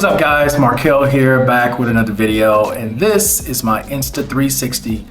What's up guys, Markel here, back with another video, and this is my Insta360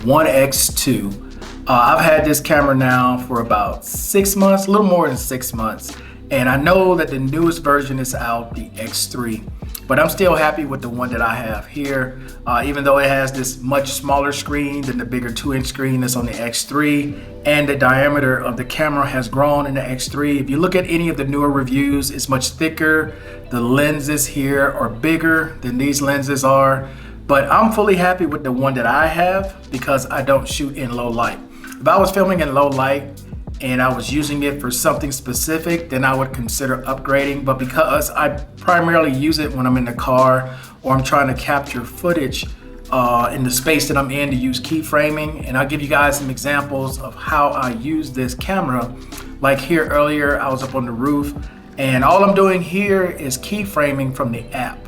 1X2. I've had this camera now for about 6 months, a little more than 6 months, and I know that the newest version is out, the X3, but I'm still happy with the one that I have here, even though it has this much smaller screen than the bigger 2-inch screen that's on the X3, and the diameter of the camera has grown in the X3. If you look at any of the newer reviews, it's much thicker. The lenses here are bigger than these lenses are, but I'm fully happy with the one that I have because I don't shoot in low light. If I was filming in low light and I was using it for something specific, then I would consider upgrading. But because I primarily use it when I'm in the car or I'm trying to capture footage in the space that I'm in to use keyframing, and I'll give you guys some examples of how I use this camera. Like here earlier, I was up on the roof, and all I'm doing here is keyframing from the app.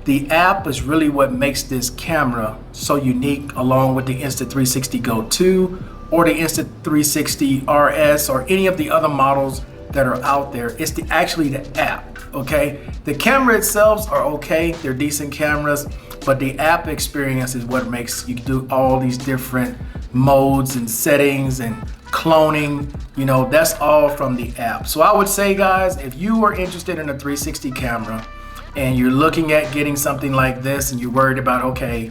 The app is really what makes this camera so unique, along with the Insta360 Go 2 or the Insta360 RS or any of the other models that are out there. It's actually the app, okay? The camera itself are okay, they're decent cameras, but the app experience is what makes you do all these different modes and settings and cloning. You know, that's all from the app. So I would say, guys, if you are interested in a 360 camera and you're looking at getting something like this and you're worried about, okay,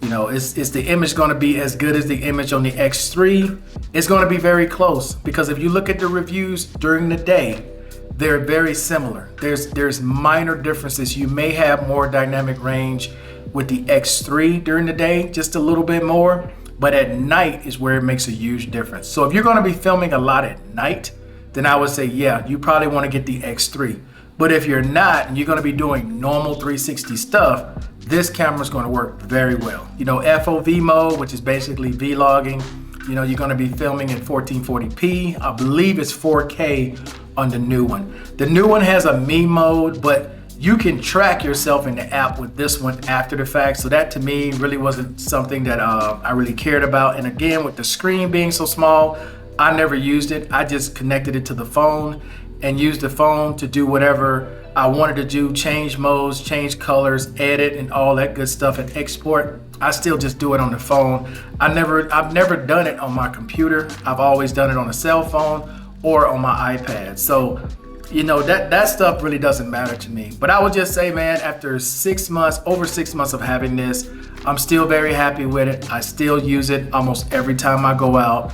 you know, is the image going to be as good as the image on the X3? It's going to be very close, because if you look at the reviews during the day, they're very similar. There's minor differences. You may have more dynamic range with the X3 during the day, just a little bit more, but at night is where it makes a huge difference. So if you're going to be filming a lot at night, then I would say, yeah, you probably want to get the X3. But if you're not, and you're going to be doing normal 360 stuff, this camera is going to work very well. You know, FOV mode, which is basically vlogging, you know, you're going to be filming in 1440p. I believe it's 4K on the new one. The new one has a me mode, but you can track yourself in the app with this one after the fact. So that to me really wasn't something that I really cared about. And again, with the screen being so small, I never used it. I just connected it to the phone and used the phone to do whatever I wanted to do, change modes, change colors, edit, and all that good stuff, and export. I still just do it on the phone. I've never done it on my computer. I've always done it on a cell phone or on my iPad. So, you know, that stuff really doesn't matter to me. But I would just say, man, after 6 months, over 6 months of having this, I'm still very happy with it. I still use it almost every time I go out.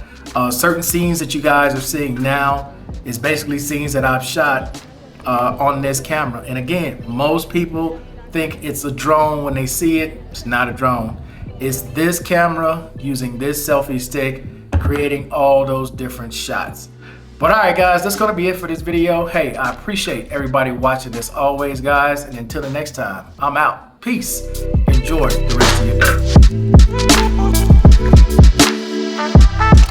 Certain scenes that you guys are seeing now is basically scenes that I've shot on this camera. And again, most people think it's a drone when they see it. It's not a drone. It's this camera using this selfie stick, creating all those different shots. But all right, guys, that's gonna be it for this video. Hey, I appreciate everybody watching this always, guys. And until the next time, I'm out. Peace. Enjoy the rest of your day.